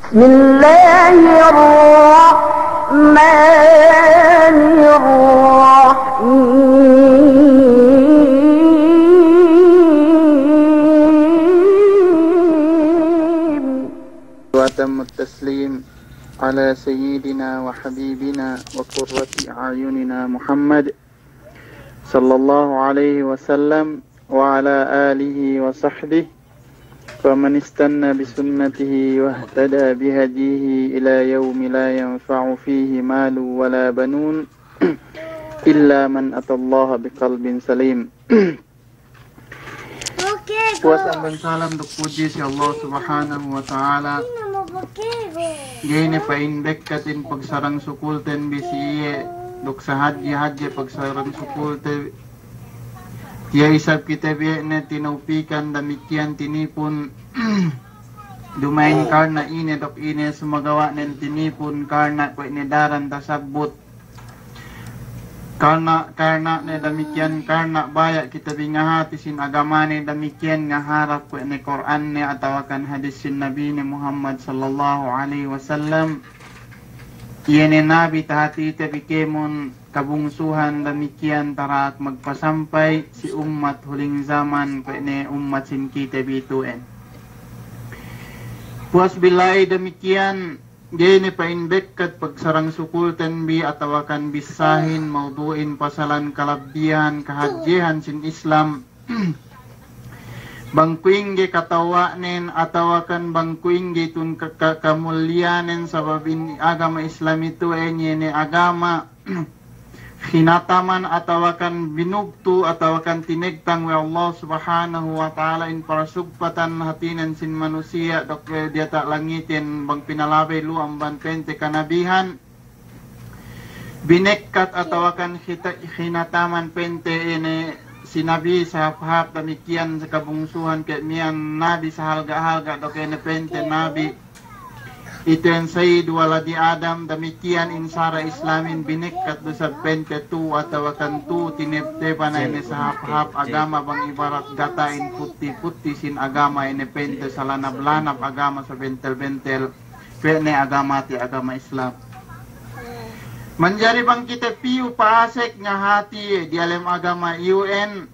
بسم الله الرحمن الرحيم وأتم التسليم على سيدنا وحبيبنا وقرة أعيننا محمد صلى الله عليه وسلم وعلى آله وصحبه ومن استنى بسنته واهتدى بهديه إلى يوم لا ينفع فيه مال ولا بنون إلا من أتى الله بقلب سليم. Puasa dan salam untuk puji si Allah Subhanahu wa Ta'ala. Gini pain bekkatin pagsarang sukul ten bisiye duk sa haji pagsarang sukul te tiya isab kita biya na tinupikan damikian tinipun dumain karna ine dok ine sumagawa nen tinipun karna ko daran tasabut karna ne demikian karna bayak kita bingahati sin agama ne demikian ngaharap ko ne Quran ne atawakan hadis sin Nabi ne Muhammad sallallahu alaihi wasallam yene nabi tahati te bikemun kabungsuhan demikian tarak magpasampay si umat huling zaman ko ne umat sin kita bituen puas bilay demikian gini pain bekkat pagsarang sukul tenbi atawakan bisahin mauduin pasalan kalabdian kahajihan sin Islam bangkuing ge katawanen atawakan bangkuing ge tun kamulyanen sababin agama Islam itu enyene agama hinataman atawakan binugtu atawakan tinegtang wa Allah Subhanahu wa Ta'ala in parasugpatan hatinan sin manusia dok dia tak langitin bang pinalabay lu amban pente kanabihan binekkat atawakan hinataman pente ini sinabi sa hap demikian sa kabungsuhan kay miyan nabi sa halga-halga dok ini pente nabi ito yang Sayyid waladi Adam demikian insara Islamin binekkat do sa pente tu atawakan tu tiniptepan na ini sa hap-hap agama bang ibarat gatain puti-puti sin agama ini pente sa lanab-lanab agama sa bentel-bentel pene agama ti agama Islam manjari bang kita piu paasek nga hati di alam agama UN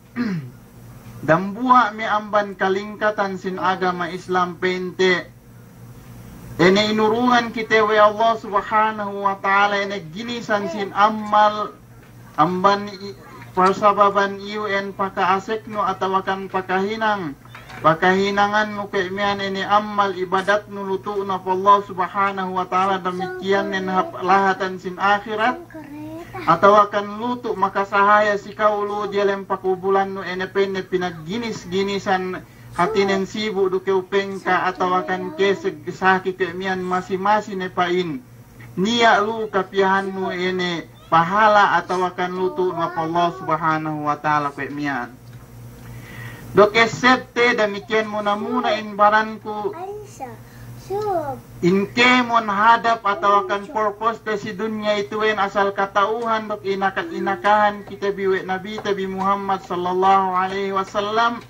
dambuha mi amban kalingkatan sin agama Islam pente ini inurungan kita wa Allah Subhanahu wa Ta'ala ini ginisan sin amal amban persababan UN pakaasekno atawakan pakahinangan no kaimian ini amal ibadat no lutu na Allah Subhanahu wa Ta'ala demikian nen lahatan sin akhirat atawakan lutu maka sahaya si kaulu dialem pakubulan no ene penne pinagginis-ginisan hatinen sibu duke upengka atawakan keseg saki kemian masing-masing ne pain niya lu kapihan nu ene pahala atawakan lutu na Allah Subhanahu wa Ta'ala kemian doke septe demikian muna in baranku inkemon hadap atawakan purpose te si dunya ituin asal katauhan dok inakahan kita biwe Nabi tabi Muhammad sallallahu alaihi wasallam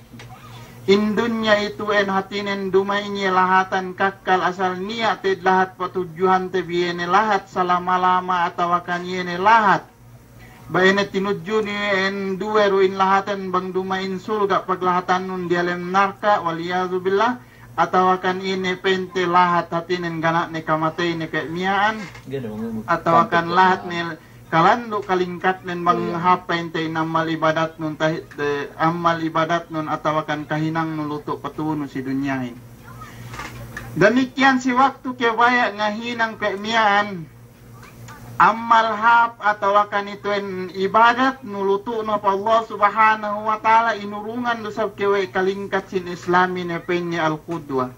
indunya itu en hatinen dumainya lahatan kakal asal niat te lahat patujuhan te biene lahat salama-lama atawakan yene lahat bayene tinuju ni en duweruin lahatan bang dumain sulga paglahatan nun dialem narka waliyazubillah atawakan ini pente lahat hatinen ganak ne kamatay ne kemiaan atawakan lahat ne kalando kalingkat nen bang hapain tay amal ibadat nun amal ibadat nun atawakan kahinang nuluto patuno si dunyahin demikian si waktu kebaya ngahinang kemian amal hap atawakan itu en ibadat nuluto no Allah Subhanahu wa Ta'ala inurungan dusab kewe kalingkat sin Islami ne penye al-qudwa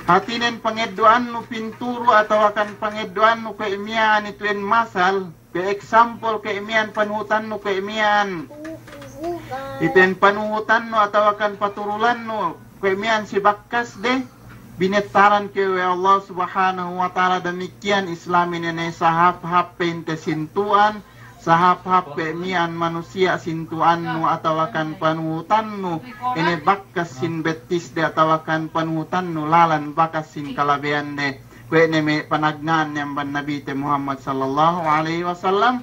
hatinen pangedduan nu pinturo atawakan pangedduan nu kemian itu en masal ke example keimian panuhutan no keimian iten panuhutan no atawakan paturulan no keimian si bakkas de binetaran ke Allah Subhanahu wa Ta'ala demikian Islamin ini sahap-hap pente sintuan sahap-hap keimian manusia sintuan no atawakan panuhutan no ini bakkas sin betis de atawakan panuhutan no lalan bakas sin kalabean de Kaya may panagnan ng Nabi Muhammad sallallahu alaihi wasallam.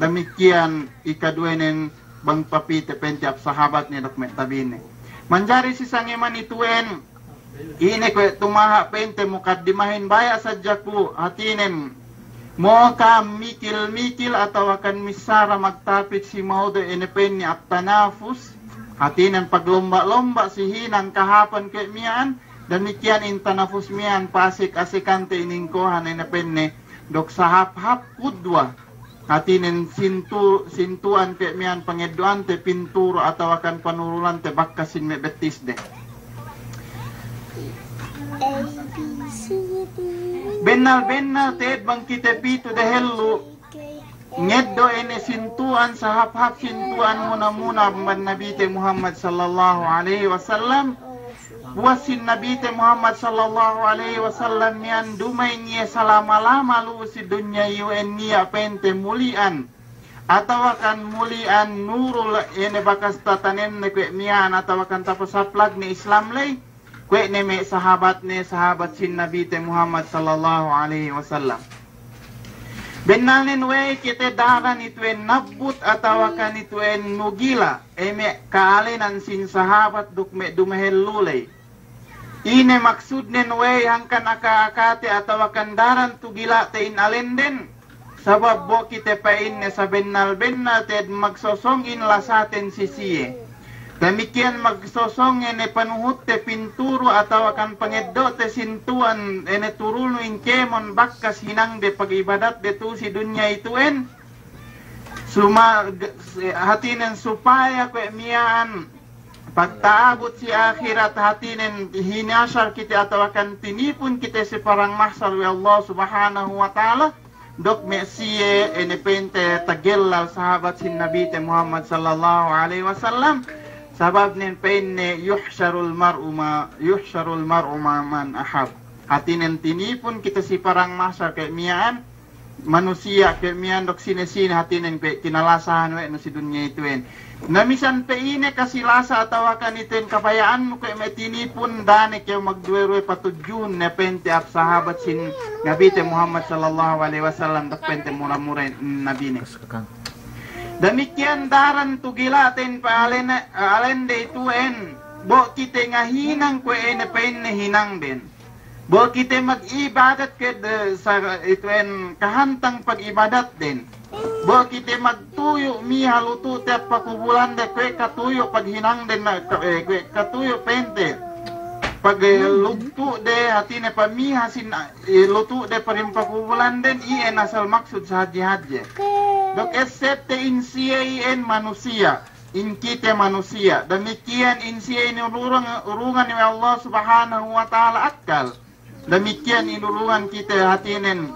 Demikian ikaduenen bang papite pentiap sahabat ni dokmet tabine. Manjari si sangiman ituen ini kwe tumaha pente mukaddimahin baya sadyaku hatinen mo ka mikil atau akan misara magtapit si maudo inipen ni at-tanafus hatinen paglomba-lomba si hinang kahapan kwe mian. Demikian intanafus mian pasik asikante iningkohan inipen ni dok sahap-hap kudwa hatinen sintuan ke mian pangeduan te pinturo atau akan panurulan te bakasin me betis de. Benal te bang kita pito de hellu ngeddo ene sintuan sahap-hap sintuan muna ban Nabi Muhammad sallallahu alaihi wasallam. Wasin Nabi Muhammad sallallahu alaihi wasallam yan dumay niya salama-lama lu si dunya yuen niya pente mulian atau akan mulian nurul ene bakas tatanen ne kwe mian atau akan tapasaplag ni Islam lay kwe ne me sahabat sin Nabi Muhammad sallallahu alaihi wasallam. Benalin we kita daran ituen nabut atau akan ituen nugila eme kaalinan sin sahabat dukme dumehel lulay. Ine maksud nen we hangkan aka-akate atau akan daran tugila te in alenden sabab bo kita pain ne sa bennal te magsosong in lasaten sisiye. Demikian magsosong ene panuhut te pinturo atau akan pangeddo te sintuan ene turunu in kemon bakkas hinang de pagibadat de tu si dunya ituen suma hatinen supaya kwe mian pagtaabot si akhirat hatinen hinasar kita atau akan tinipun kita si parang mahsar wa Allah subhanahu wa ta'ala dok mesiye ene pente tagellal sahabat sin Nabi Muhammad sallallahu alaihi wasallam sabab nen penne yuhsyarul mar'u ma man ahab hatinen tinipun kita si parang mahsar kay mian manusia kay mian dok sine-sine hatinen pe kinalasahan we no si dunya ituen. Namisan pe ine kasilasa atau akan iten kapayaan mo kay metinipun dane kay magduweroy patudjun ne pente ap sahabat sin Nabi Muhammad sallallahu alaihi wasallam dak pente mura-mura nabi ne. Demikian daran tugilaten pa alende ituen bo kite ngahinang kwe ene penne hinang den. Bo kite mag-ibadat ke sa ituen kahantang pag-ibadat din. Bo kita magtuyo mi haluto te pakubulan de kwe katuyo paghinang den kwe katuyo pente pag luto de hatine pamiha sin luto de parim pakubulan den ien asal maksud sa haji dok esete insien manusia in kita manusia demikian insien urungan ni Allah subhanahu wa ta'ala akal demikian inurungan kita hatinen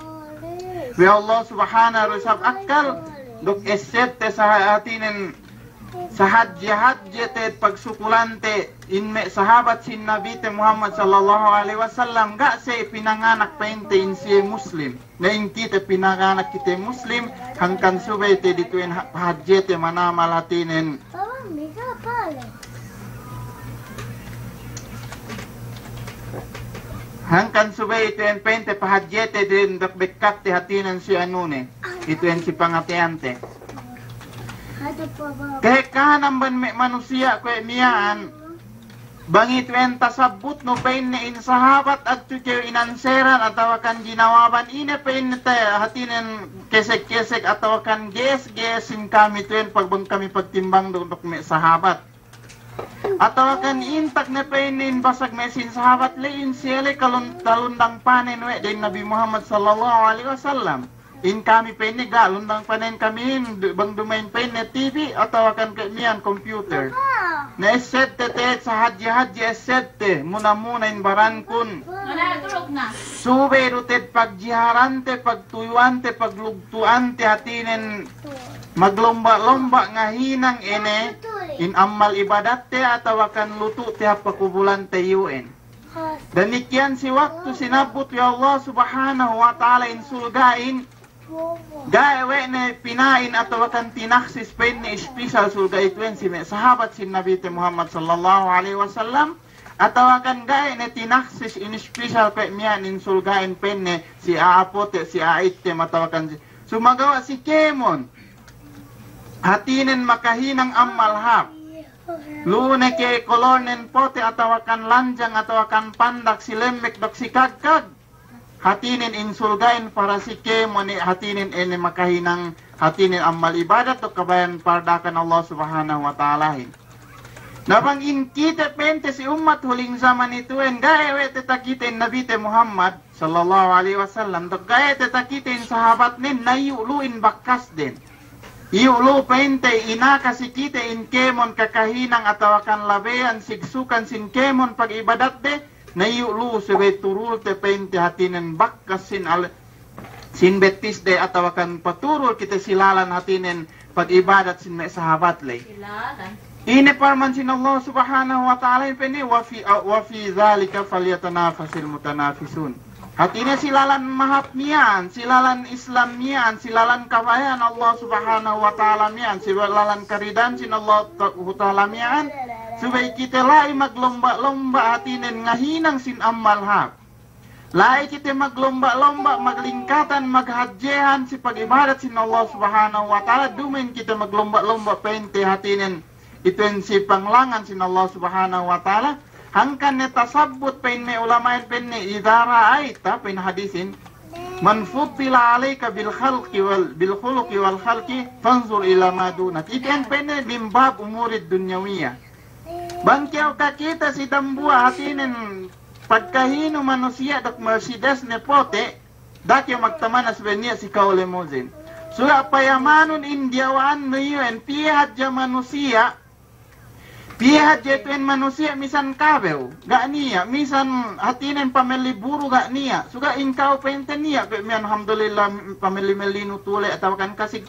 wa Allah subhanahu wa ta'ala akal dok esete sa hatinen sahadji te pagsukulante inme sahabat sin Nabi Muhammad sallallahu alaihi wasallam ga se pinanganak pente insi muslim na in kita pinanganak kita muslim hangkan subay te dituin hajje te manamal hatinen hangkan subay ito en pente pahajje te din dok bekat te hatinan si anune ito en si pangatiante kehekanan ban me manusia kwe miaan bangit wen tasabut no pain ne in sahabat at tukew inanseran atau akan ginawaban ine pain te hatinen kesek-kesek atau akan ges-gesin kami tuen pagbang kami pagtimbang dok me sahabat atau akan intak ne pain in basag mesin sahabat lein siele talundang panen we din Nabi Muhammad sallallahu alaihi wasallam in kami penne ga lundang panen kami bang domain penne TV atau akan kemian computer na esette te sa haji esette muna in barankun sube rutet pagjiharante pagtuyuante paglugtuante hatinen maglomba-lomba ngahinang ene in amal ibadat te atau akan lutu te pakubulan te yuen. Demikian si waktu sinabut ya Allah subhanahu wa ta'ala in sulgain gawe ne pinain atau akan tinaksis pen ne special sulga ituen si sahabat sin Nabi Muhammad sallallahu alaihi wasallam Atau akan gaya ne tinaksis in special pe mian insulgain penne si aapote si aitte matawakan sumagawa si kemon hatinen makahinang ammalhap lune ke kolonen pote atau akan lanjang atau akan pandak si lemek dok si kagkag hatinin insulgain para si kemon hatinin ene makahinang hatinin ammal ibadat to kabayan pardakan Allah subhanahu wa ta'ala. Nabangin kita pente si umat huling zaman itu en gaya we teta kita Nabi te Muhammad sallallahu alaihi wasallam to gaya teta kita sahabat nin na yuluin bakas din. Yulu pente ina kasi kita in kemon kakahinang atau akan labean sigsukan sin kemon pag ibadat de na yulu sebe turul te pente hatinen bakas sin betis de atau akan paturul kita silalan hatinen pag ibadat sin me sahabat le. Silalan. Ini parman sin Allah subhanahu wa ta'ala ini wa fi dzalika falyatanafasil mutanafisun. Hatinya silalan mahap nian, silalan Islam nian, silalan kabayan Allah subhanahu wa ta'ala nian, silalan karidan sin Allah ta'ala nian, supaya kita lai maglomba-lomba hatinen ngahinang sin ammal hap. Lai kita maglomba-lomba, maglingkatan, maghadjehan si pag-ibadat sin Allah subhanahu wa ta'ala, dumin kita maglomba-lomba pente hatinen itu si panglangan sin Allah subhanahu wa ta'ala hangkan neta sabut pen me ulama pen ne idara aita pen hadisin man fuddila alayka bil khalqi wal bil khuluqi wal khalqi fanzur ila ma dunat ikan pen ne bimbab umurid dunyawiyah bangkeo ka kita si dambua hatinen pagkahino manusia dak Mercedes ne pote dak yung magtamanas benya si kaule mozin sura payamanon indiawaan no yun pihad ja manusia pihak jetuen manusia misan kabel gak niya misan hatinen pameli buru gak niya suka ingkau pente niya pe mian alhamdulillah pameli melinu tule atau kan kasih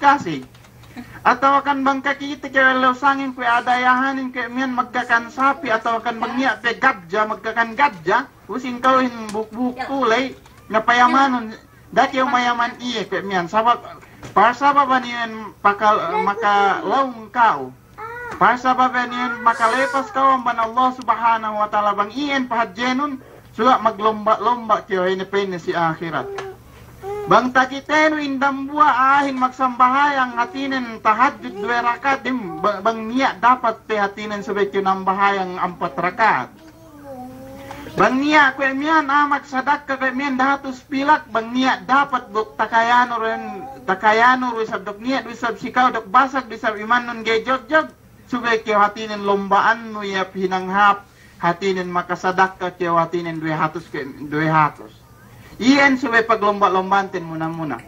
atau akan bangka kita kalau sangin pe adayahanin ke mian magkakan sapi atau akan bangnya pe gabja magkakan gabja using kau in buk tule na payamanon dati yung mayaman iye pe mian sabab pasabab niyan maka laung kau pasabab niyan makalepas kau ban Allah subhanahu wa ta'ala bang iyan pahadjenun suka maglomba-lomba kiyo ini pene si akhirat bang takitenu indam buah ahin magsambahayang hatinen tahajud 2 rakaat dim bang niya dapat te hatinen subekyo nambahayang 4 rakaat bang niya kwe miyan amak sadak kwe miyan dahatus pilak bang niya dapat dok takayano rin dok niya dusab sikaw dok basag dusab iman nun gay jog subekyo hatinen lombaan no ya pinanghap hatinen makasadak ka kiyo hatinen 200 iyan subay paglomba-lombantin muna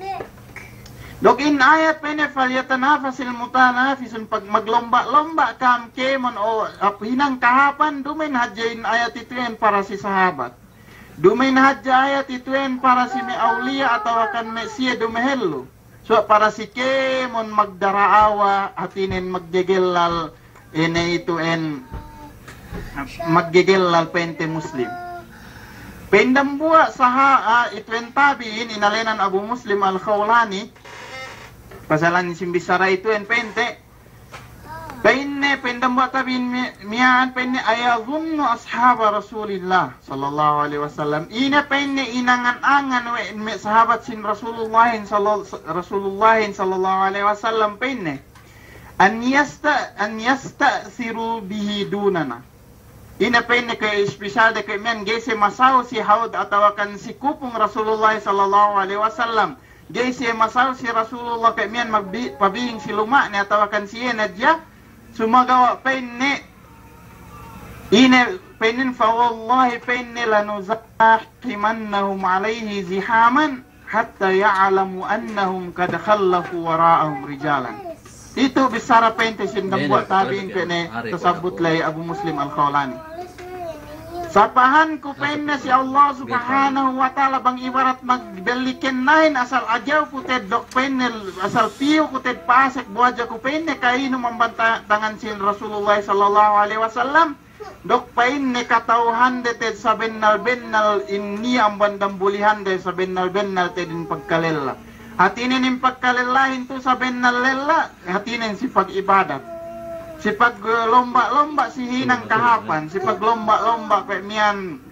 dok in ayat pene falyatanafasil mutanafisun pag maglomba-lomba kam kemon o hinang kahapan dumain hadjain ayat itu yan para si sahabat dumain hadja ayat itu yan para si me aulia atau akan me siya dumehelo so para si kemon magdaraawa hatinen maggegelal ene itu en maggegelal pente muslim pendam buat saha itu en tabiin inalenan Abu Muslim al-Khawlani pasalan simbisara itu en pente penne pendam buat tabiin mian penne ayazunnu ashab Rasulillah sallallahu alaihi wasallam ina penne inangan-angan me sahabat sin Rasulullah sallallahu alaihi wasallam penne an yastasiru bihi dunana ina penne kay special de kay men gese masaw si haud atau akan si kupong Rasulullah sallallahu alaihi wasallam gese masaw si Rasulullah kay men pabihing si luma ni atau akan si nadya sumagawa penne ina pennen fa wallahi penne lanuzahimannahum alayhi zihaman hatta ya'lamu annahum kad khallafu wara'ahum rijalan itu bisara pente sin buat tabiin kene tersebut lay Abu Muslim al-Khawlani sapahan ku penne si Allah subhanahu wa ta'ala bang ibarat magbeliken nain asal ajaw puted dok penne asal piyo puted pasek buaja ku penne kaino membanta tangan sin Rasulullah sallallahu alaihi wasallam dok penne katauhan de ted sabennal bennal inni ambandam bulihan de sabennal bennal tedin pagkalella hatinin yung pagkalelahin to sabennal lella hatinin si pag-ibadat Si paglomba-lomba si hinang kahapan, si paglomba-lomba kay miyan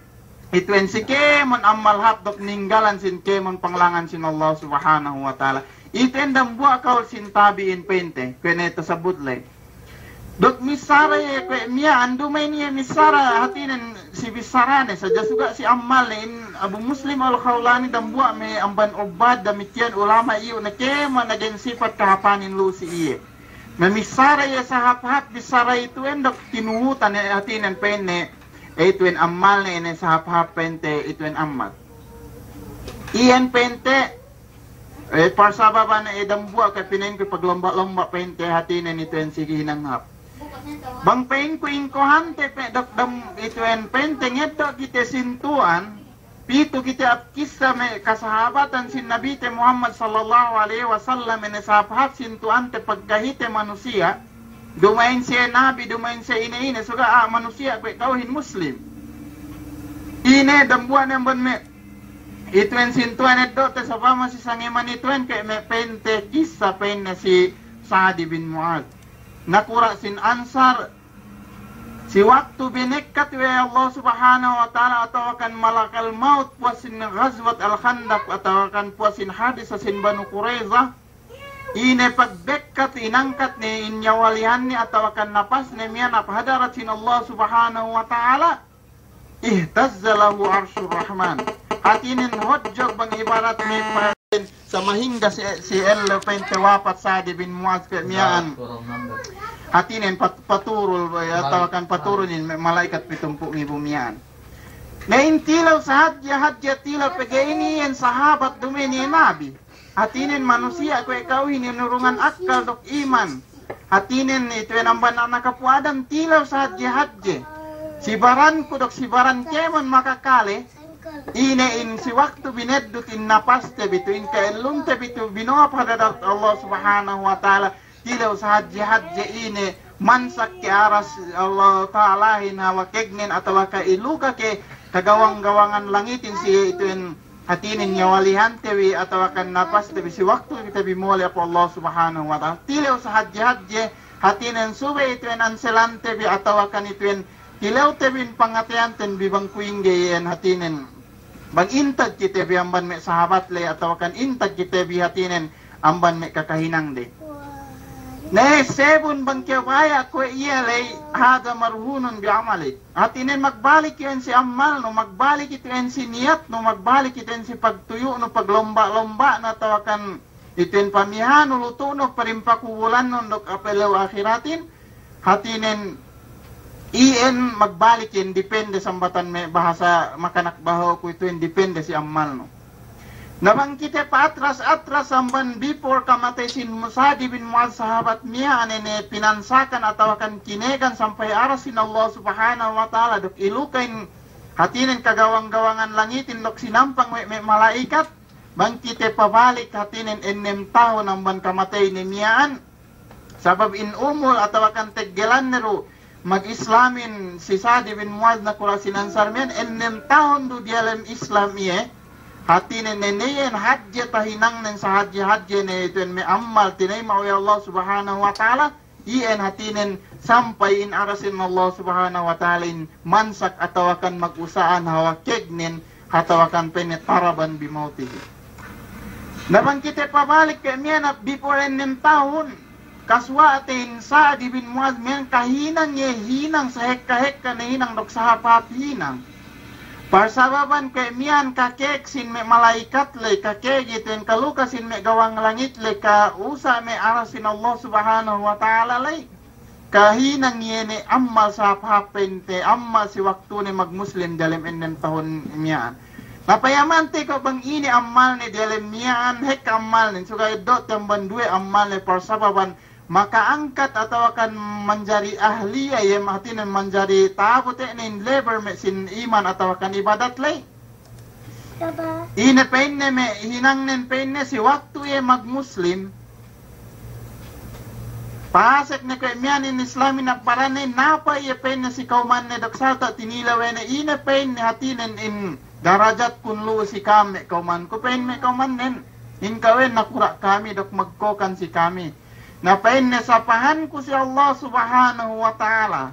ituen si kemon amal hapdok ninggalan sin kemon panglangan sin Allah subhanahu wa ta'ala. Iten dambua kaul sin tabiin pente, kweneta sa budlay. Dok misara ye kwe miya andumay niya misara hatinen si bisarane sa jasuga si amal in Abu Muslim al-Khawlani dambua me amban obad damikian ulama iyo na kemon naging sifat kahapanin lu si iye. Namisara ya sa hap-hap bisara itu endok tinuhutan ni hatinen penne ituen amal ni ene sa hap-hap pente ituen amal. Iyan pente parsababa na edambua kay pinain ko paglomba-lomba pente hatinen ituen sige hinanghap. Bang pain ko inkohante pe dok dam ituen pente ngeto kita sintuan pito kita apkisa me kasahabatan sin Nabi te Muhammad sallallahu alaihi wasallam ene sahabat sintuan te pagkahite manusia dumain siya Nabi dumain siya ine suga manusia kwe kauhin Muslim ine dambuan yang bon me ituen sintuan edo te sapama si sangeman ituen ke me pente kisah penne si Sa'd bin Mu'adz nakura sin Ansar si waktu binekat wa Allah subhanahu wa ta'ala atau akan malakal maut puasin ghazwat al-khandaq atau akan puasin hadis sin Banu Qurayzah ine pagbekat inangkat ni inyawalihan ni atau akan napas ni miyan hadarat sin Allah subhanahu wa ta'ala ihtazzalahu arsyur rahman hatinin hodjog bang ibarat ni sa mahingga si El pente wapat Sa'd bin Mu'adz ke miyaan hatinin paturul atau akan paturunin malaikat pitumpu ni bumian. Ngayon tilaw sa hadya tilaw pagaini yan sahabat dumini Nabi. Hatinin manusia ko ikaw hinurungan akal dok iman. Hatinin ito yan ang banana kapuadan tilaw sa hadya. Sibaran ko dok sibaran kemon makakali. Inein si waktu bineddutin napaste bituin kaelunte bitu binoa pada Allah subhanahu wa ta'ala. Tilaw sa hadya ini mansak ke aras Allah Ta'ala hinawa kegnen atau ka iluka ke kagawang-gawangan langitin si ituin hatinin nyawalihan tewi atau akan napas tewi si waktu kita bimuli apa Allah subhanahu wa ta'ala tilaw sa hadya hatinin sube ituin anselan tewi atau akan ituin tilaw tewin pangatian ten bibang kuinggayan hatinin bang intag kita biamban me sahabat le atau akan intag kita bi hatinin amban me kakahinang de ne sebun bang kaya ko iyalay hada marhunun bi amali hatinen magbalik yan si amal no magbalik ito yan si niyat no magbalik ito yan si pagtuyo no paglomba-lomba na tawakan ito yan pamihan no luto no parimpakubulan no dok apelaw akhiratin hatinen iyan magbalik yan depende sa batan may bahasa makanak baho ko ito yan depende si amal no Nabang kita pa atras amban before kamatay sin Sa'd bin Mu'adz sahabat niya anene pinansakan atau akan kinegan sampai aras sin Allah subhanahu wa ta'ala dok ilukain hatinin kagawang-gawangan langitin dok sinampang may malaikat bang kita pabalik hatinin 6 tahun amban kamatay ni miyaan sabab in umul atau akan teggelan nero mag-islamin si Sa'd bin Mu'adz na kurasin ansar men 6 tahun do dialam Islam iya hatinen neneyen hadja tahinang nen sa hadja ne iten me amal tinay mawi Allah subhanahu wa ta'ala ien hatinen sampai in arasin Allah subhanahu wa ta'ala in mansak atau akan mag-usaan hawa kegnen atau akan penetaraban bimauti nabang kita pabalik ke miyan at before 6 tahun kaswa atin Sa'd bin Mu'adz miyan kahinang ye hinang sa hekka na hinang dok sa hapap hinang Parsababan kay miyan kakek sin me malaikat le kakek itin kaluka sin me gawang langit le ka usa me arasin Allah subhanahu wa ta'ala le kahinang yene amma sa hapente amma si waktu ni magmuslim dalam 6 tahun miyan napayamante ko bang ini amal ni dalam miyan hek amal ni suga idot yang bandue amal ni parsababan maka angkat atau akan menjadi ahli ya mahtinan menjadi tabut nin labor me sin iman atau akan ibadat lay ine penne me hinang nen penne si waktu ya magmuslim pasek ne kay miyan in islamin akbarane napa ya penne si kauman ne doksalta tinilawen ine penne hatinen in darajat kunlu si kami kauman ko penne kauman nen in kawen nakura kami dok magkokan si kami Napain na sapahan ko si Allah subhanahu wa ta'ala.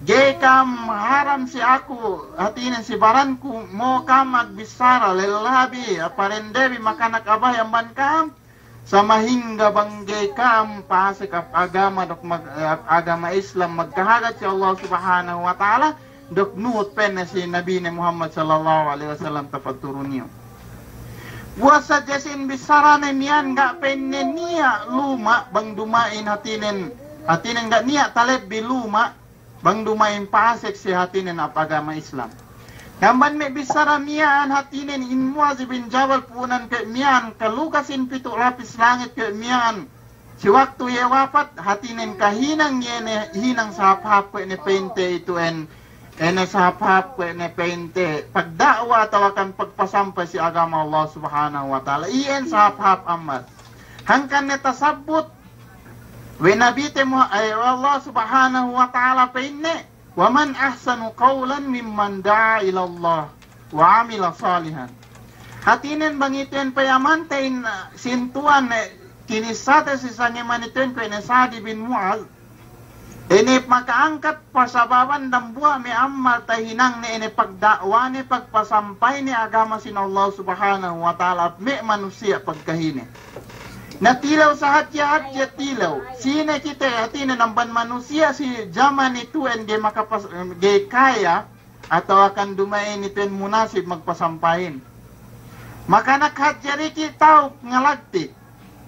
Gay kam haram si aku hatinin si baranku mo kam magbisara lelabi aparendebi makanak abay amban kam sama hingga banggay kam pasik agama dok agama Islam magkahagat si Allah subhanahu wa ta'ala dok nuot pen si Nabi Muhammad sallallahu alaihi wasallam tafaturunyo. Buasa jasin bisara na niyan gak penne niya luma bang dumain hatinin gak niya taleb biluma bang dumain pasek si hatinin agama Islam. Kamban me bisara miyan hatinin in Muaz bin Jabal punan ke miyan kalukasin pito lapis langit ke miyan. Si waktu ye wapat hatinin kahinang yene hinang sahap ko ne pente itu ene sahap ko ne pente pagdakwa tawakan pagpasampay si agama Allah subhanahu wa ta'ala. Iyan sahap amat. Hangkan ne tasabut Wenabite mo ay Allah subhanahu wa ta'ala pinne wa man ahsanu qawlan mimman da'a ila Allah wa amila salihan. Hatinin bangitin payamantain sintuan kinisate si sangimaniten ko ni Sa'd bin Mu'adh. Ini makaangkat pasababan dambua mi amal tahinang ni ini pagdakwa ni pagpasampay ni agama sin Allah subhanahu wa ta'ala at may manusia pagkahini. Natilaw sa hatya tilaw. Sine kita atin namban manusia si zaman itu ge makapas ge kaya atau akan dumain itu munasib magpasampahin. Maka nakhatya riki tao ngalagtik.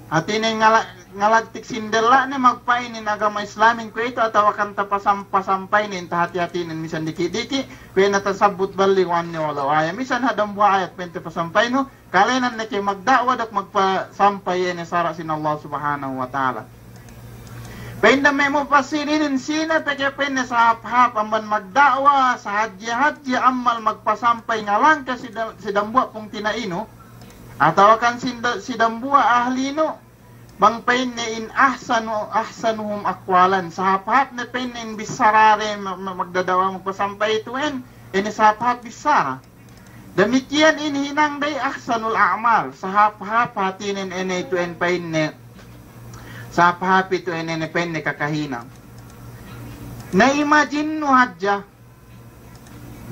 Atin ngalagtik sindela ni magpainin agama Islamin ko ito atau akan tapasampahin tahati-hatin misan diki-diki kaya natasabut bali wan ni wala ay misan hadam buha ayat pente pasampahin no kalenan na kay magdakwa dak magpasampay ni sara sin Allah subhanahu wa ta'ala. Painda may mo pasirinin sina peke penne sa hap amban magdakwa sa hadji amal magpasampay nga lang kasi si dambua pong tinaino atau akan si dambua ahlino bang penne in ahsanuhum akwalan sa hap na penne in bisarare magdadawa magpasampay ito ini sa hap bisara. Demikian ini hinang day ahsanul a'mal sa hap hatinin ene itu en penne sa hap itu ene penne kakahinang. Na imagine no hadja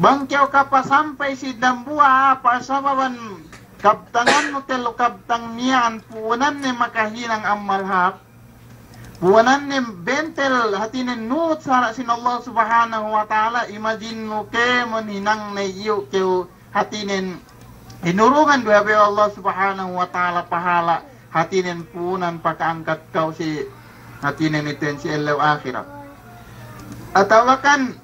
bang kyaw kapasampay si dambua pasababan kaptangan mo telo kaptang niyan punan ni makahinang amal hap punan ni bentel hatinin nut sara sin Allah subhanahu wa ta'ala. Imagine mo ke mon hinang na iyo kyaw hatinin hinurungan dua Allah subhanahu wa ta'ala pahala hatinin punan pakaangkat kau si hatinin ito si elaw akhirat. Atawakan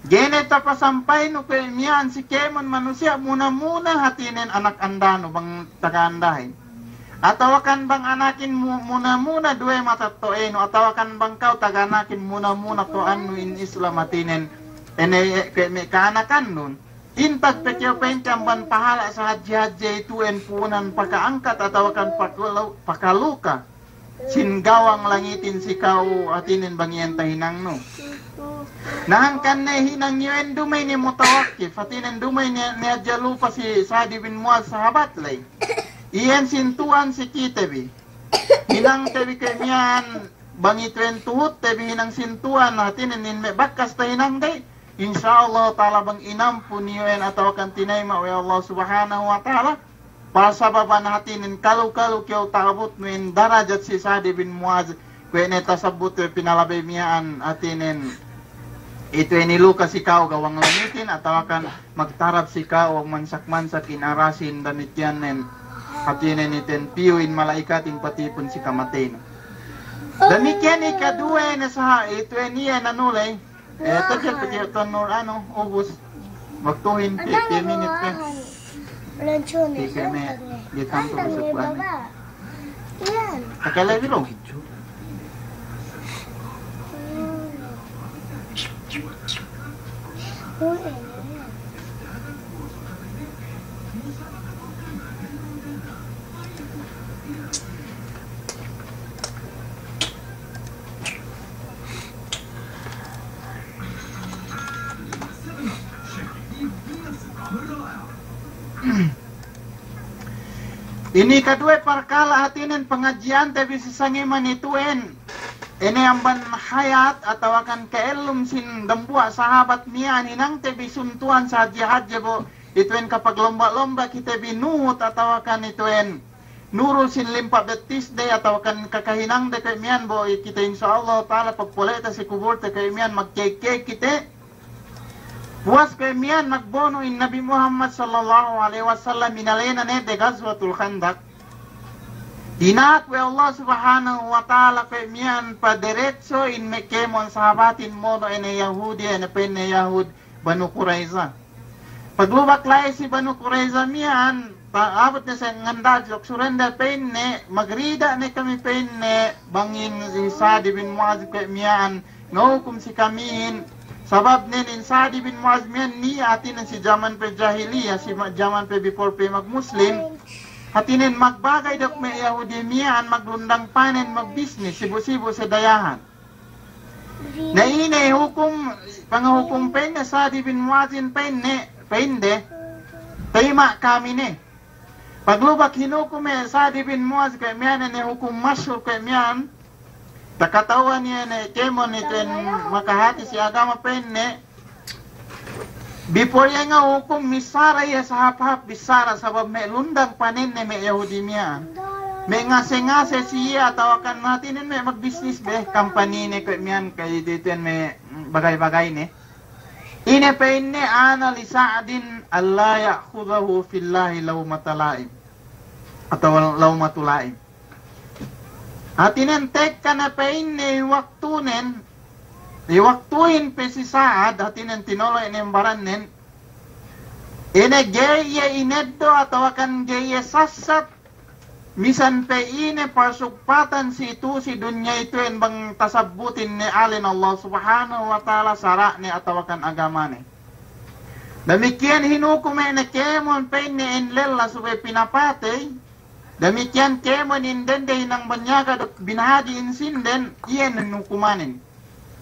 gene tapasampay no kay miyan si kemon manusia muna hatinin anak andano bang tagaandahin. Atawakan bang anakin muna dua mata toeno atawakan bang kau taganakin muna to anu in Islam hatinin ene kay kaanakan nun. Intat pekyo pencamban pahala sa haji itu punan pakaangkat atau akan pakaluka singawang langitin si kau atinin bangyan tahinang no. Nahangkan na hinang yun dumay ni mutawakif atinin dumay ni adya lupa si Sa'd bin Mu'adh sahabat lay. Iyan sintuan si kitabi. Hinang tabi kanyan bangituen tuhut tabi hinang sintuan atinin may bakas tahinang day. Insyaallah ta'ala bang inampun yun atau akan tinayma wa Allah subhanahu wa ta'ala pasababan hatinin kalau kyaw taabot min darajat si Sa'd bin Mu'adh kwen tasabut pinalabay miyaan atinin ito niluka si kao gawang langitin atau akan magtarap si kao mansak-mansak inarasin dan ityanen hatinin iten piyuin malaikatin patipun si kamatin. Demikian ikadua na sa ito niya nanulay ito kaya tanor ano, ubus. Magtuhin 50 minutes ka. Di kami, di tanto sa kuwan. Kakalay bilo. Ini kedua perkala hatinin pengajian tapi sisangiman ituen. Ini amban hayat atau akan keelum sin dembua sahabat niya ninang tebi suntuan sa haji bo. Ituen kapag lomba-lomba kita binuhut atau akan ituen nurul sin limpa betis de atau akan kakahinang de kemian bo kita insyaallah taala pagpuleta si kubur te kemian magkeke kita. Puas kemian nagbono in Nabi Muhammad sallallahu alaihi wasallam minalena ne de Ghazwatul Khandaq. Inat we Allah subhanahu wa ta'ala kemian pa diretso in mekemon sahabatin mono ene Yahudi ene penne Yahud Banu Quraiza. Paglubak lai si Banu Quraiza mian paabot na sa ngandag surrender penne magrida ne kami penne bangin si Sa'd bin Mu'adh kemian ngukum si kamin. Sabab nin Sa'd bin Mu'adh mian ni atin si zaman pe jahiliyah si zaman pe before pe mag-Muslim hatinin magbagay dok may Yahudi mian maglundang panen magbisnis sibo-sibo sa dayahan. Na ine hukum pangahukum penne Sa'd bin Mu'adh pende tayma kami ne. Paglubak hinukum Sa'd bin Mu'adh kay mian ne hukum masyhur kay mian takatawan niya na kemon ito makahati si agama penne. Before yan nga hukum misara ya sa hap-hap bisara sabab may lundang panin na may Yahudi miya. May ngase-ngase siya tawakan natin may mag-business be company ni kay miyan kay dito may bagay-bagay ni. Ine penne ana li Sa'din alla ya'khudahu fillahi lawmatalaim atau lawmatulaim. Hatinen tek kana pain ni waktunen iwaktuin pe si Sa'ad hatinen tinoloy inen baranen ine geye ineddo atau akan geye sasat misan pe ine pasukpatan si itu si dunya itu en bang tasabutin ni alin Allah subhanahu wa ta'ala sara ni atau akan agama ni. Demikian hinukum ine kemon pain ni enlela supaya pinapatay. Demikian kemon indende hinang banyaga dok binahadi insinden iyan nukumanin.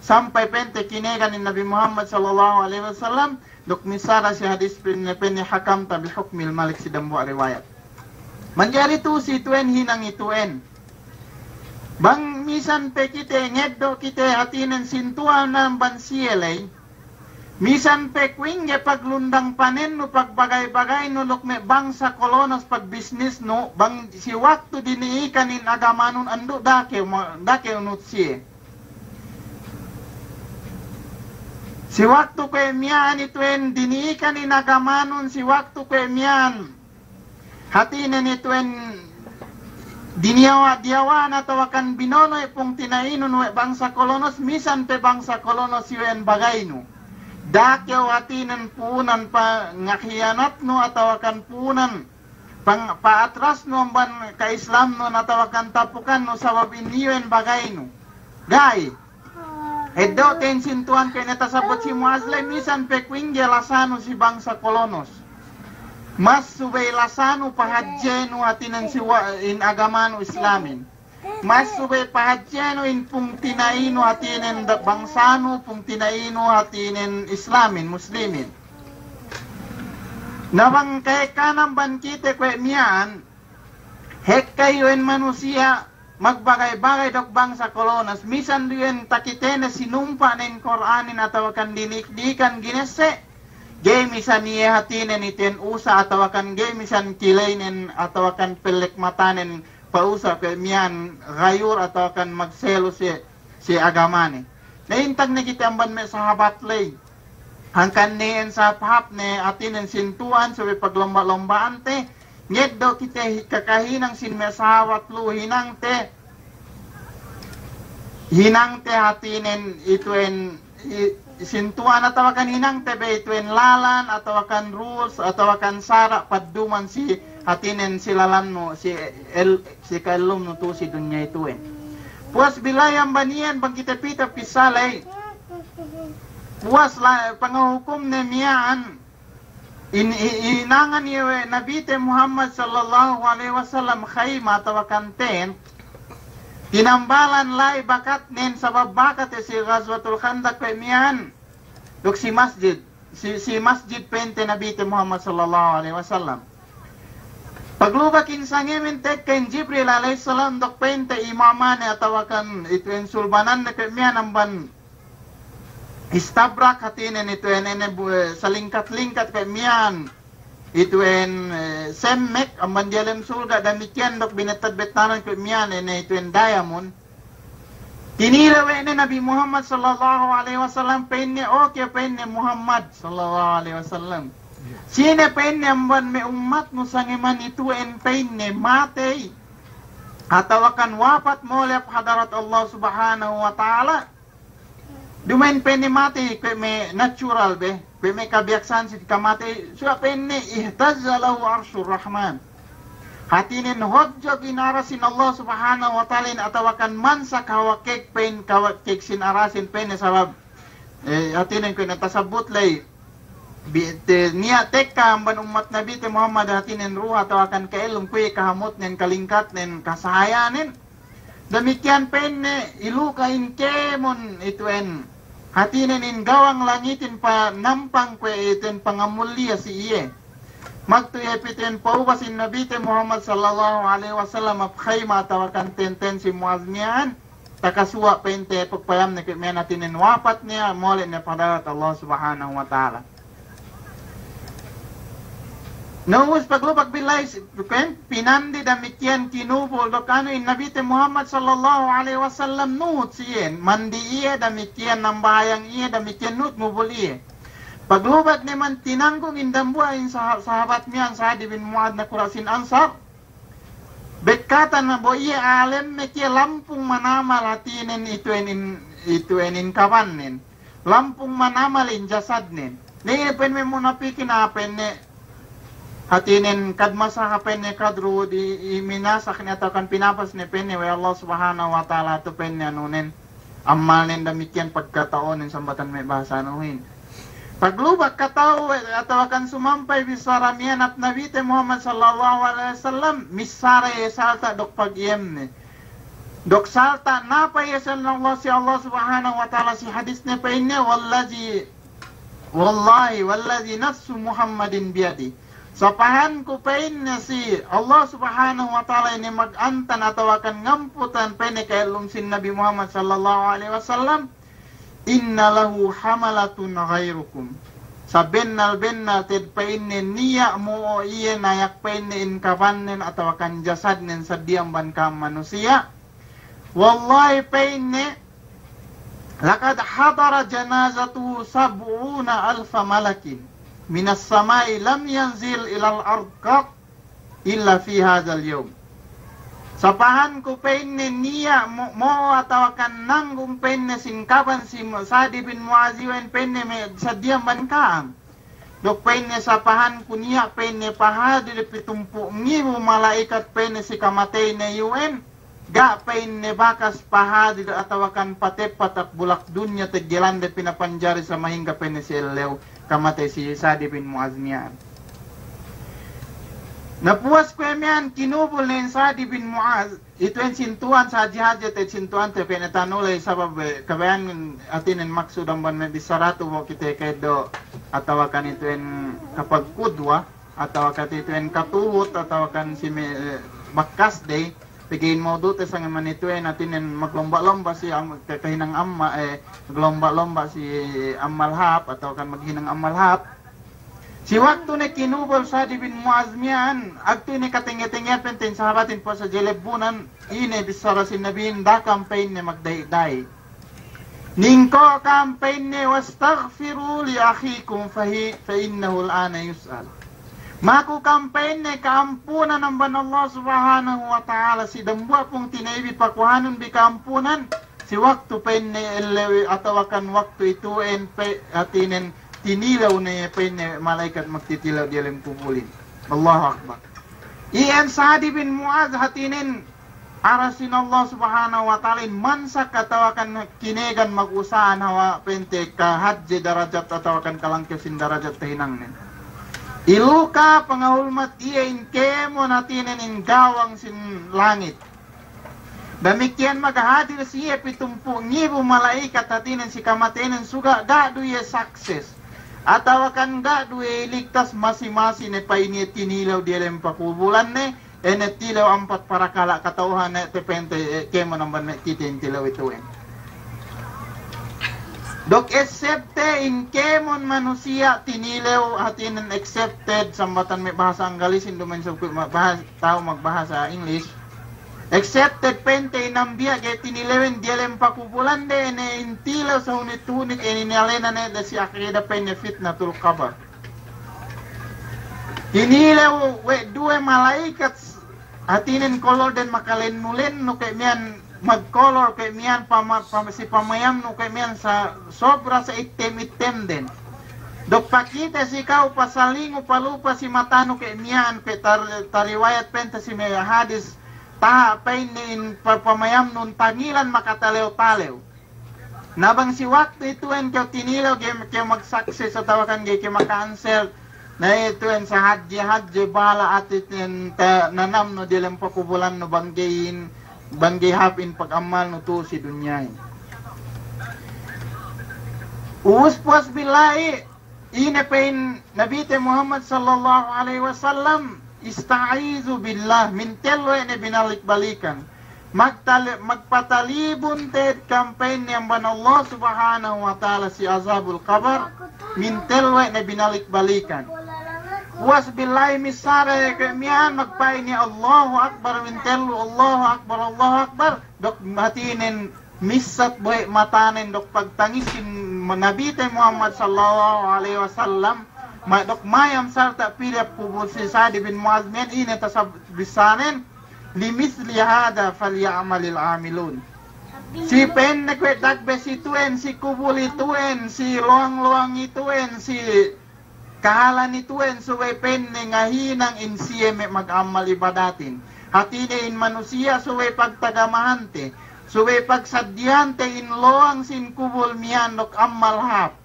Sampai pente kinegan ni Nabi Muhammad sallallahu alaihi wasallam dok misara si hadis penne hakam tabi hukmil malik si dambu riwayat. Manjari tu si tuen hinang ituen. Bang misan pe kite ngeddo kite hatinen sintuan ng bansielay. Misan pe kuingge paglundang panen no pagbagay-bagay no lokme bangsa kolonos pagbisnis no bang si waktu diniikan in agamanon ando dake unut siye. Si waktu kwe miyan ituen diniikan in agamanon si waktu kwe miyan hatinen ituen diyawan atau akan binono pong tinainon we bangsa kolonos misan pe bangsa kolonos yuen bagay no. Dakyaw atinan punan pa ngakhianat no atau akan punan pang paatras no ban ka Islam no atau akan tapukan no sabab iniyon bagay no. Gay. Eddo ten sintuan kay natasabot si Muazlay misan pe kuingge lasano si bangsa kolonos. Mas subay lasano pahadjeno atinan si in agamano Islamin. Mas subay pahadjeno in pung tinaino hatinen bangsano pung tinaino hatinen Islamin, Muslimin. Nawang kay kanang bankite kwe miyan, hek kayo en manusia magbagay-bagay dok bangsa kolonas. Misan diyen takitene sinumpa nen Qur'anin atau kan dinikdikan ginese. Gay misan niya hatinen iten usa atau kan gay misan kilainen atau kan pelek matanen pausa kay miyan gayur atau akan magselo si agama ni. Naintag na kita amban may sahabat lay. Hangkan niyan sa hap ne atinen sintuan so paglomba-lombaan te. Nged daw kita kakahinang sin may sahabat lu hinang te hatinen ituen sintuan atau akan hinang te be ituen lalan atau akan rules atau akan sara padduman si hatinen silalan no si kailum no to si dunya itu puas bilayang banian bang kita pita pisalay puas la pangahukum na miyan inangan niya Nabi Muhammad sallallahu alaihi wasallam khayma atau akan tent tinambalan lay bakat nen sabab bakat si Ghazwatul Khandaq pe miyan dok si masjid si masjid pente Nabi Muhammad sallallahu alaihi wasallam. Paglubakin sa ngayon kain Jibril alaihissalam dok pente imaman atau akan itu en sulbanan na kemian amban istabrak hatinen itu en salingkat-lingkat kemian itu en semmek amban dalam surga demikian dok binatad betanan kemian itu en diamond. Tiniraw ini Nabi Muhammad sallallahu alaihi wasallam penne oke penne Muhammad sallallahu alaihi wasallam. Sine penne amban me umat musangiman itu en penne mate atau akan wafat molep hadarat Allah subhanahu wa ta'ala. Dumain penne mate ke me natural be me kabiaksan si kamate suwa penne ihtazza lahu arsyur rahman. Hatinin hojjog inarasin Allah subhanahu wa ta'ala atau akan mansa kawakek pen kawakek sinarasin pen sabab hatinin ko natasabut lay niya teka amban umat Nabi te Muhammad hatinin ruha atau akan kailum kuy kahamot nen kalingkat nen kasahayanin demikian penne ilu kain kemon itu en hatinin in gawang langitin pa nampang kwe iten pangamulya si iye magtu epitin paubasin Nabi te Muhammad sallallahu alaihi wasallam apkhayma atau akan tenten si muaznian takaswa pente pagpayam na kemena tinin wapat niya mole na padarat Allah subhanahu wa ta'ala. Naus paglubag bilay pinandi demikian kinubol dokano in Nabi te Muhammad sallallahu alaihi wasallam nut siyen mandi iya demikian nambayang iya demikian nut mubul iya. Paglubag naman tinanggong indambua in sahabat niyan Sa'd bin Mu'adh na Qurasin Ansar. Bekatan na bo iya alem meki lampung manamal hatinin itu enin kawanin. Lampung manamal in jasad nin. Ni pen me munafikin apen ne hatinin kadmasa hapen ne kadru di minasak ni atau kan pinapas ni pen ne wa Allah subhanahu wa ta'ala to pen ne anunin. Amal nin demikian pagkataon nin sambatan may bahasa anuhin. Paglubag kataw atau akan sumampay bisaramian at Nabi te Muhammad sallallahu alaihi wasallam misara salta dok pagiem ne dok salta napa sallallahu si Allah subhanahu wa ta'ala si hadis ne pa inne wallahi nafsu Muhammadin biyadi sapahan ko pa inne si Allah subhanahu wa ta'ala ini magantan atau akan ngamputan pene kailum sin Nabi Muhammad sallallahu alaihi wasallam inna lahu hamalatun ghairukum sabennal ted painne niya mo iye nayak painne in kawannen atau akan jasad nen sadiam ban kam manusia wallahi painne laqad hadara janazatu 70,000 malakin minas samai lam yanzil ilal ard illa fi hadzal yawm. Sapahan ko penne niya mo atau akan nanggung penne singkapan si Sa'd bin Mu'adh wen penne me sadiam ban kam. Dok penne sapahan ko niya penne pahadir pitumpu ngibu malaikat penne si kamatay na yuen ga penne bakas pahadir atau akan patepat at bulak dunya teggelande pinapanjari sa mahingga penne si elew kamatay si Sa'd bin Mu'adh niyan. Napuas ko yan, kinubol na yung Sa'd bin Mu'adh, ito yung sintuan sa jihad at sintuan te penetanulay sabab kabayan atin yung maksudang ban may bisarato mo kita do atawa kan ito yung kapag kudwa atawa kan ito yung katuhot atawa kan si bakas day pigain mo dote sa ngaman ito yung atin yung maglomba-lomba si kahinang amma maglomba-lomba si Ammalhap atawa kan maghinang Ammalhap. Si waktu na kinubol Sa'd bin Mu'adh miyan, agto ni katingya-tingya pentin sahabatin po sa jelebunan, ine bisara si Nabiin da campaign ni magdayday. Ningko campaign ni wastaghfiru li akhikum fa innahu al'ana yus'al. Maku campaign ni kaampunan ng ban Allah subhanahu wa ta'ala si dambua pong tinaibi pakuhanon bi kaampunan si waktu pen ni elewi atawakan waktu itu en atinen tinilaw na pen malaikat magtitilaw di alam kumulin. Allahu Akbar. Iyan Sa'd bin Mu'adh hatinin arasin Allah subhanahu wa ta'ala mansak katawakan kinegan mag-usahan hawa pente ka hadji darajat atawakan kalangkesin darajat tahinang nin. Iluka pangahulmat iyan kemo natinin in gawang sin langit. Demikian maghadir siya pitumpu ngibu malaikat hatinin si kamatinin suga gadu ye sukses. Atawa kan ga duwe ligtas masi-masi ne paini tinilaw dilem pakubulan ne ene tilaw ampat para kala katauhan ne tepente kemo namban ne kitin tilaw itu en. Dok accepte in kemon manusia tinilaw hatinen accepted sambatan may bahasa Anggalis induman sa tao magbahasa English. Accepted pente inambia kay tinilewen dialem pakubulan de ene intilaw sa hunit-hunit ene nialena ne da si akida benefit na tul kabar. Tinilaw we due malaikat hatinen kolor den makalen nulen no kay mian mag-color kay mian si pamayam no kay mian sa sobra sa item den. Dok pakita si kau pasalingo palupa si matano kay mian kay tariwayat penta si may hadis ta painin pamayam nun tangilan makatalew-talew. Nabang si waktu ituan kaya tinilaw kaya mag-success sa tawakan kaya maka-answer na ituan sa hadji bala at itin nanam no dilang pakubulan no banggayin hapin pag-amal no to si dunyay. Uus-puas bilai inapain nabite Muhammad sallallahu alaihi wasallam istaizu billah min telwe ne binalik-balikan magpatalibun ted campaign yang ban Allah subhanahu wa ta'ala si azabul kabar min telwe ne binalik-balikan was billahi misare kemian magpay ni Allahu akbar min telu Allahu akbar dok matinin misat boy matanen dok pagtangisin nabite Muhammad sallallahu alaihi wasallam dok mayam sarta pilih kubur si Sa'd bin Mu'adz men ini tasab bisanen limisli hada falyamalil amilun. Si pen nekwet dagbe si tuen si kubul ituen si luang ituen si kahalan ituen suwe pen ngahinang insiye mag-amal ibadatin. Hatine in manusia suwe pagtagamahante suwe pagsadyante in luang sin kubul miyan dok amal hap.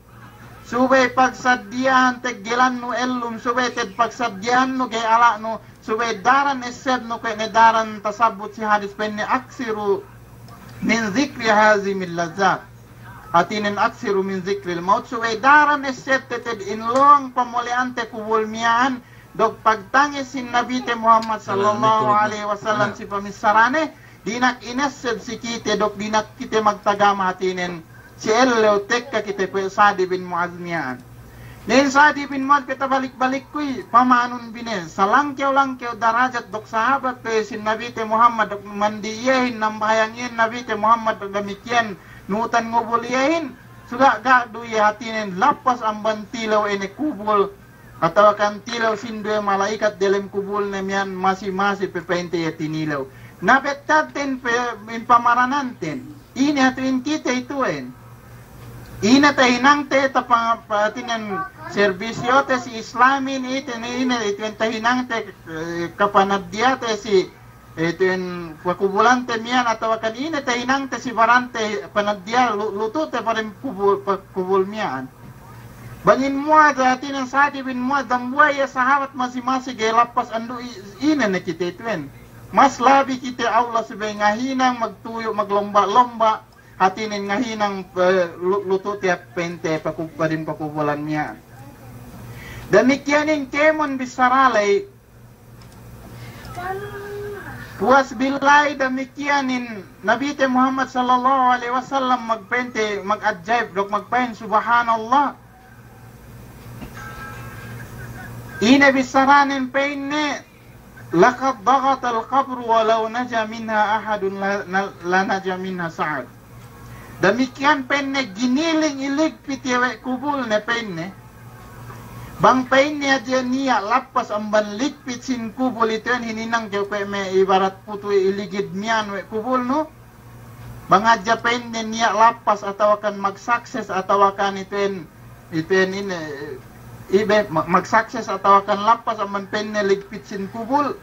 Subay pagsadyahan teggilan no ellum subay ted pagsadyahan no kay ala no subay daran esed no kay daran tasabut si hadis pen ni aksiru min zikri hazimil lazat atinin aksiru min zikril maut subay daran esed ted inlong pamuliante kubul miyan dog pagtangis sin nabite Muhammad sallallahu alaihi wasallam si pamisarane dinak inesed si kite dog dinak kite magtagama hatinin si Ellew tekka kita po Sa'd bin Mu'adz niyan. Nen Sa'd bin Mu'adz kita balik-balik kuy pamanon bine sa langkyaw darajat dok sahabat pe sin Nabi te Muhammad dok mandiyahin nambahayangin Nabi te Muhammad dok demikian nutan ngubuliyahin suga ga duy hatinen lapas ang bantilaw ene kubul atau kan tilaw sindue malaikat dalam kubul nemian masih pepente ya tinilaw. Napetaten pe pamaranaten. Ini hatuin kita ituin. Ina tahinang te tapangatinan serbisyo te si Islamin iten tahinang te kapanadya te si iten pakubulan te miyan atau kan ina tahinang te si barante panadya luto te parin kubul miyan. Banin Mu'adz hatinan Sa'd bin Mu'adz dambuaya sahabat masing-masing gaya lapas andu ina na kita ituin. Mas labi kita Allah sabay ngahinang magtuyo maglomba-lomba hatinin ngahinang luto tiap pente pakubulan niya. Demikianin kemon bisaralay puas bilay demikianin Nabi Muhammad sallallahu alaihi wasallam magpente mag-adjaib dok magpain subhanallah. Ina bisaranin penne laqad daghata al-qabr walau naja minha ahadun la naja minha Sa'd. Demikian penne giniling iligpit yawe kubul ne penne. Bang penne aja niya lapas ang banligpit sin kubul ito yan hininang kaya me ibarat puto iligid miyan we kubul no. Bang aja penne niya lapas atau akan mag-success atau akan ito yan mag-success atau akan lapas ang penne ligpit sin kubul.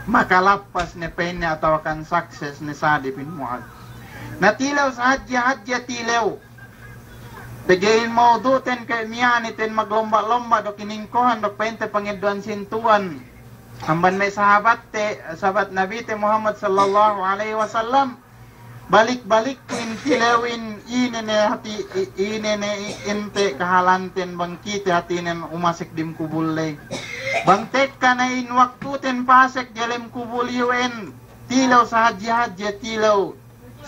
Maka lapas ne penne atau akan success ni Sa'd bin Mu'adz. Natilaw sa hadya tilaw. Tegayin mo duten kay miyan iten maglomba-lomba do kiningkohan do pente pangiduan sintuan. Amban may sahabat Nabi te Muhammad sallallahu alaihi wasallam balik-balik kuin tilawin inene hati inene inte kahalanten bangkite hatinen umasik dim kubullay bangtek kanain waktu ten pasek jalem kubul yuen tilaw sa haji tilaw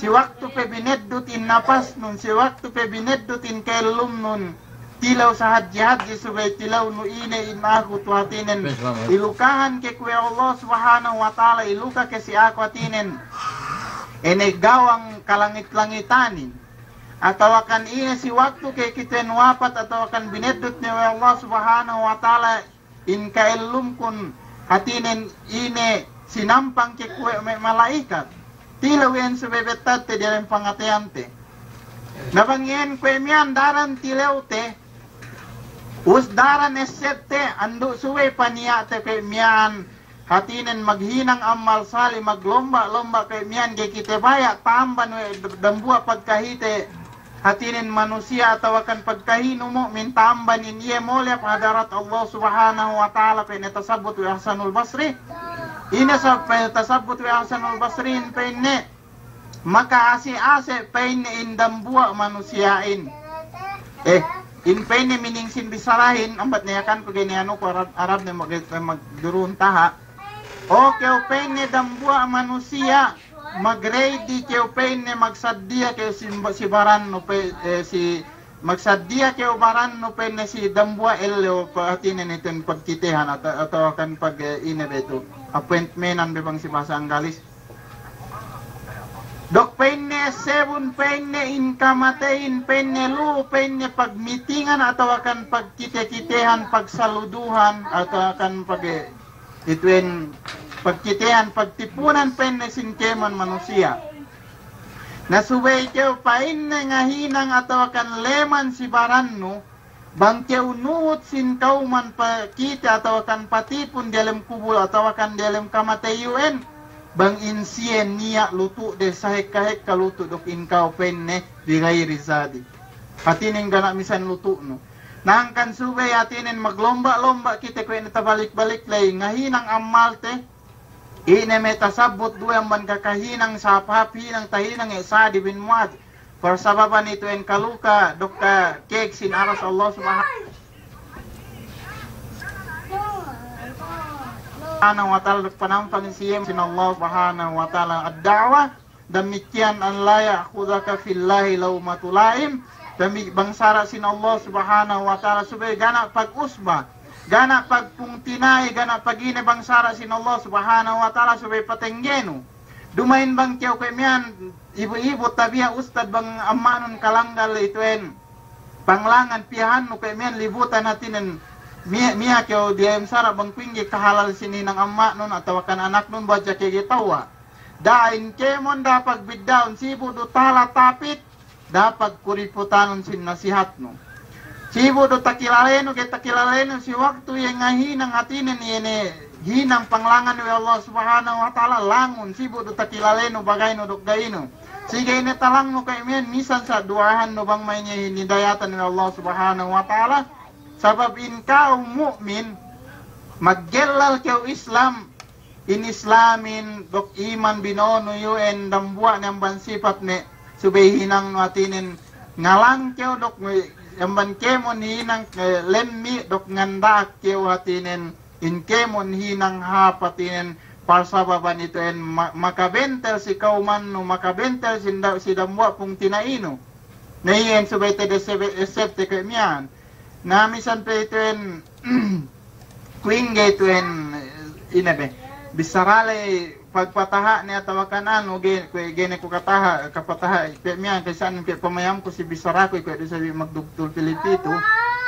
si waktu pe bineddutin napas nun si waktu pe bineddutin kelum nun tilaw sa haji subay tilaw no ine inaku tu hatinen ilukahan ke kuya Allah subhanahu wa ta'ala iluka ke si ako hatinen ene gawang kalangit-langitanin atau akan ine si waktu ke kita nuapat atau akan bineddut ni Allah subhanahu wa ta'ala in kaelum kun hatinen ine sinampang ke kue malaikat tilaw yan subebetat te dalam pangateante nabangien kue mian daran tilaw te usdaran esete andu suwe paniya te kue mian hatinen maghinang amal sali maglomba-lomba kay miyan kay kita baya tamban dambua pagkahite hatinen manusia atau akan pagkahino mo min tamban inye molya hadarat Allah subhanahu wa ta'ala kay natasabut wa Hasanul Basri ina sa tasabut wa Hasanul Basri penne maka asi-ase penne indambua manusiain in penne miningsin bisarahin ambat niya kan paginiano ko Arab na magdurun taha okay, penne dambua manusia mag-ready kay penne magsadya kay si baran no si magsadya kay baran no penne si dambua ello patinen iten pagkitehan atau akan pag inebeto appointment an bebang si basa Anggalis dok penne 7 penne in kamatein penne lu penne pagmitingan atau akan pagkite-kitehan pagsaluduhan atau akan pag ituin pagkitehan pagtipunan penne sinkeman manusia nasubay kew pain nga hinang atau akan leman si baranno bang kew nuot sin kauman pakita atau akan patipun dalam kubul atau akan dalam kamatayuen bang insien niya lutu de sahek-kahek kalutu dok inkau penne bigai rizadi hatining gana misan lutu no nangkan subay atinin maglomba-lomba kita kaya natabalik-balik lay ngahinang amal te ine metasabot duwang man kakahinang sapapi ng tahinang Sa'd bin Mu'adh for sababan ito en kaluka dokka kek sin aras Allah subhanahu wa ta'ala dok panampang siyem sin Allah subhanahu wa ta'ala ad-da'wah demikian an la ya'khudhaka fillahi lawmatulaim demi bangsara sin Allah subhanahu wa ta'ala subay gana pag-usba gana pagpungtinay gana pagine bangsara sin Allah subhanahu wa ta'ala subay patenggeno dumain bang kiyaw kay miyan ibu-ibu tabiha ustad bang amanon kalanggal ituen panglangan pihan no kay miyan libutan natin miya kiyaw diayam sara bang pinggi kahalal sini ng amma nun atau kan anak nun baca kay gitawa dain kemon dapat biddaon sibu do tala tapit dapat kuriputanon sin nasihat no sibu do takilaleno kay takilaleno si waktu yang ngahinang hatinen yene hinang panglangan ni Allah subhanahu wa ta'ala langun sibu do takilaleno bagay no dok gaino sige ini talang mo kay men misan sa duahan no bang may hinidayatan ni Allah subhanahu wa ta'ala sabab in kau mu'min maggelal kau Islam in Islamin dok iman binono yuen dambua ng bansifat ne subay hinang hatinen ngalang kau dok yamban kemon hinang lemmi dok ngandak keu hatinen in kemon hinang hapatinen parsababan ito en makabentel si kauman no makabentel si damwa pung tinaino naien subay te desepte ke mian namisan pe ito en kuingge ito en inabe bisarale pagpataha ni atawakan ano gene ko kataha kapataha miyan kay saan kay pamayam ko si bisara ko kay sa magdugtol Pilipito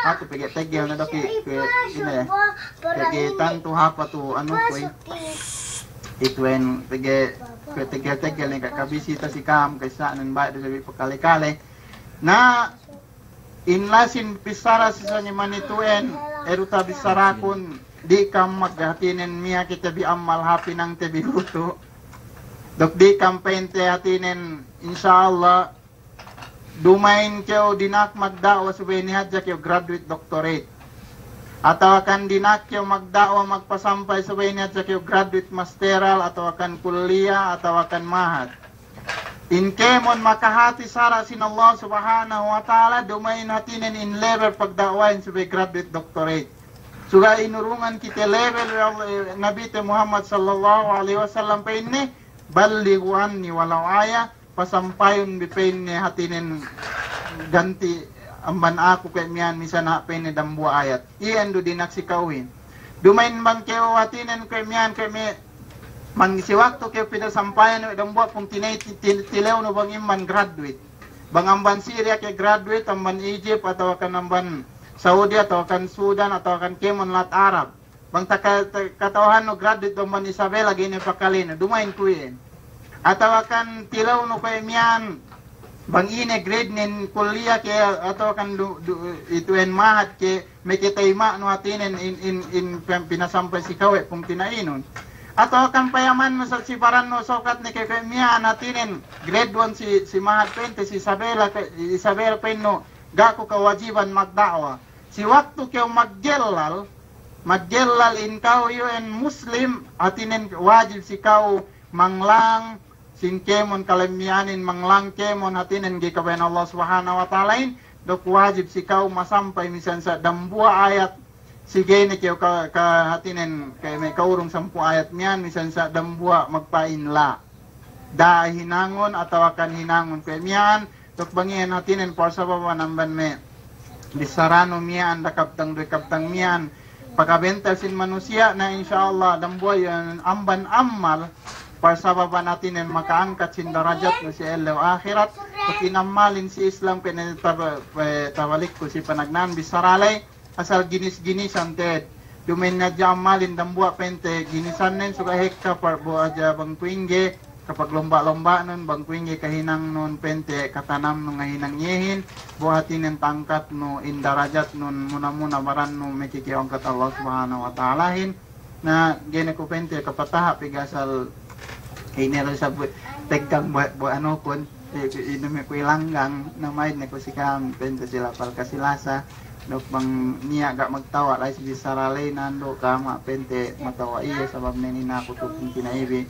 ato pege tegel na daki ina pege tanto hapa to ano ko itwen pege tegel ni kakabisita si kam kay saan ba sa pagkale-kale na inlasin bisara sa ni manituen eruta bisara kun di kam maghatinen miya kita bi amal hapi ng tebi huto dok di campaign te hatinen insyaallah dumain kyo dinak magdawa subay ni hadja kyo graduate doctorate atau akan dinak kyo magdawa magpasampay subay ni hadja kyo graduate masteral atau akan kuliah atau akan mahad In kemon makahati sara sin Allah subhanahu wa ta'ala dumain hatinen in level pagdakwain subay graduate doctorate. Suga inurungan kita level Nabi Muhammad sallallahu alaihi wasallam pa inni balighu anni walau aya pasampayon bipain ni hatinen ganti amban ako kay miyan misan ha pain ni dambu ayat. Iyan do dinasikawin. Dumain bang kayo hatinen kay miyan kay mi man si waktu kayo pinasampayan no dambu pung tilaw no bang imman graduate. Bang amban Syria kay graduate amban Egypt atau kan amban Saudi atau kan Sudan atau kan Kemon lat Arab. Bang katauhan no graduate amban Isabela gini pakalino dumain kuyen. Atau kan tilaw no kay miyan bang ine grade nin kuliah ke atau kan ituin mahat ke may kitayma no hatinen in pinasampay si kawe kung tinainon. Atau kan payaman mo sa siparan no sokat ni kay miya natinin grade 1 si mahat pente si Isabela pen no gako kawajiban magdawa. Si waktu kayo maggelal in kau yun Muslim atinin wajib si kau manglang sin kemon kalemianin manglang kemon hatinen gikabayan Allah subhanahu wa ta'ala dok wajib si kau masampay misan sa dambua ayat sige ni kayo hatinen kay may kaurong 10 ayat niyan misan sa dambua magpainla da hinangon atau akan hinangon kay miyan dok bangin hatinen por sa babanamban me bisarano miyan dakaptang miyan pagkabental sin manusia na insyaallah dambua yan amban ammal parsababa natin ang makaangkat sin darajat no si elaw akhirat pag inamalin si Islam pinatawalik ko si panagnan bisaralay asal ginis-ginisan ted dumen na jamalin dambua pente ginisan nen suka hekka par bo aja bang kuingge kapag lomba-lomba nun bang kuingge kahinang nun pente katanam nun ngahinang yehin buhatin ng tangkat no indarajat nun muna maran no mekikiong kat Allah subhanahu wa ta'alahin na gene ko pente kapataha pigasal inero sa tegkang ano kun inumi ko ilanggang na may na ko sikam pente sila pal kasilasa no bang niya gak magtawa lay si saralay nando kama pente matawa iya sabab nini na ko tukong kinaibi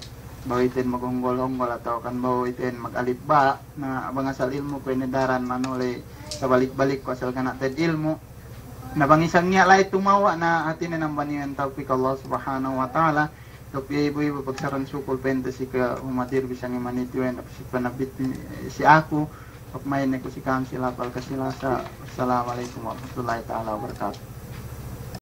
bawitin magunggol-hunggol atau kan bawitin magalibba na abang asal ilmu ko inadaran manuli kabalik-balik ko asal kana ted ilmu na bangisang niya lay tumawa na atin na nambanian tawfik Allah subhanahu wa ta'ala tapi ibu-ibu pagsaran sukul pente si ka umatir bisang imanituin si panabit si aku pagmain ko si kang sila pal kasilasa. Assalamualaikum warahmatullahi taala wabarakatuh.